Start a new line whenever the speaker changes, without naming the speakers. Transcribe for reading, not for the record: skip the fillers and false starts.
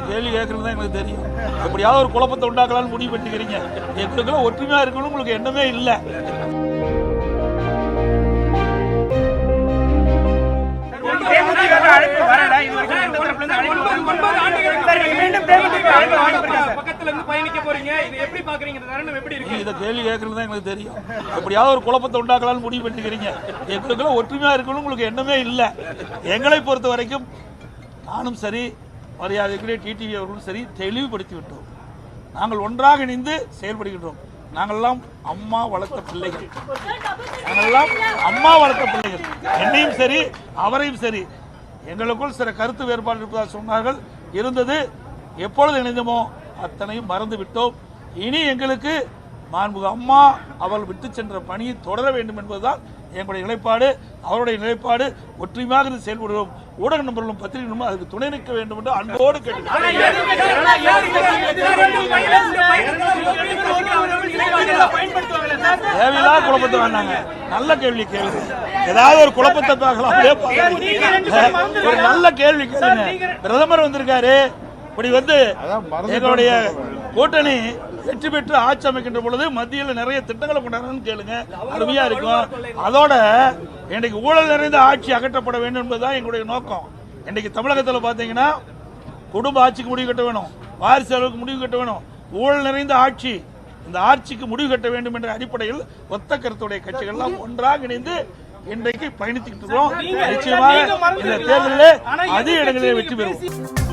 கேள்வி கேட்கறது தான் எனக்கு தெரியும். எப்படியாவது ஒரு குழப்பத்தை உண்டாக்கலாம்னு முடிவு பண்ணிக்கிறீங்க. எங்களுக்கெல்லாம் ஒற்றுமையா இருக்கணும் உங்களுக்கு எண்ணமே இல்லை. இதை கேள்வி கேட்கறது தான் எனக்கு தெரியும். எப்படியாவது ஒரு குழப்பத்தை உண்டாக்கலாம்னு முடிவு பண்ணிக்கிறீங்க. எங்களுக்கெல்லாம் ஒற்றுமையா இருக்கணும் உங்களுக்கு எண்ணமே இல்லை. எங்களை பொறுத்த வரைக்கும் நானும் சரி, மரியாதைக்குரிய டிடிவி அவர்களும் சரி தெளிவுபடுத்தி விட்டோம். நாங்கள் ஒன்றாக இணைந்து செயல்படுகின்றோம். நாங்கள்லாம் அம்மா வளர்த்த பிள்ளைகள். என்னையும் சரி அவரையும் சரி எங்களுக்குள் சில கருத்து வேறுபாடு இருப்பதாக சொன்னார்கள். இருந்தது. எப்பொழுது இணைந்தோமோ அத்தனையும் மறந்து விட்டோம். இனி எங்களுக்கு மாண்புமிகு அம்மா அவர்கள் விட்டு சென்ற பணியை தொடர வேண்டும் என்பதுதான் எங்களுடைய நிலைப்பாடு. அவருடைய நிலைப்பாடு ஒற்றுமையாக செயல்படுவோம். ஊடக நண்பர்களும் பத்திரிகை நண்பர்களும் அதுக்கு துணை நிற்க வேண்டும் என்று அன்போடு கேட்டுக்கொள்கிறேன். தேவையில்லாத குழப்பத்தை வேண்டாங்க. நல்ல கேள்வி கேளுங்க. ஏதாவது ஒரு குழப்பத்தை பார்க்கலாம். ஒரு நல்ல கேள்வி கேளுங்க. பிரதமர் வந்திருக்காரு. இப்படி எங்களுடைய கூட்டணி வெற்றி பெற்று ஆட்சி அமைக்கின்ற பொழுது மத்தியில் நிறைய திட்டங்களை கொண்டாடுறதுன்னு கேளுங்க. அருமையா இருக்கும். அதோட இன்றைக்கு ஊழல் நிறைந்த ஆட்சி அகற்றப்பட வேண்டும் என்பதுதான் எங்களுடைய நோக்கம். இன்றைக்கு தமிழகத்தில் பார்த்தீங்கன்னா குடும்ப ஆட்சிக்கு முடிவு கட்ட வேணும், வாரிசு அளவுக்கு முடிவு கட்ட வேணும். ஊழல் நிறைந்த ஆட்சி, இந்த ஆட்சிக்கு முடிவு கட்ட வேண்டும் என்ற அடிப்படையில் ஒத்த கருத்துடைய கட்சிகள்லாம் ஒன்றாக இணைந்து இன்றைக்கு பயணித்துக்கிட்டு இருக்கிறோம். நிச்சயமாக இந்த தேர்தலில் அதிக இடங்களிலே வெற்றி பெறுவோம்.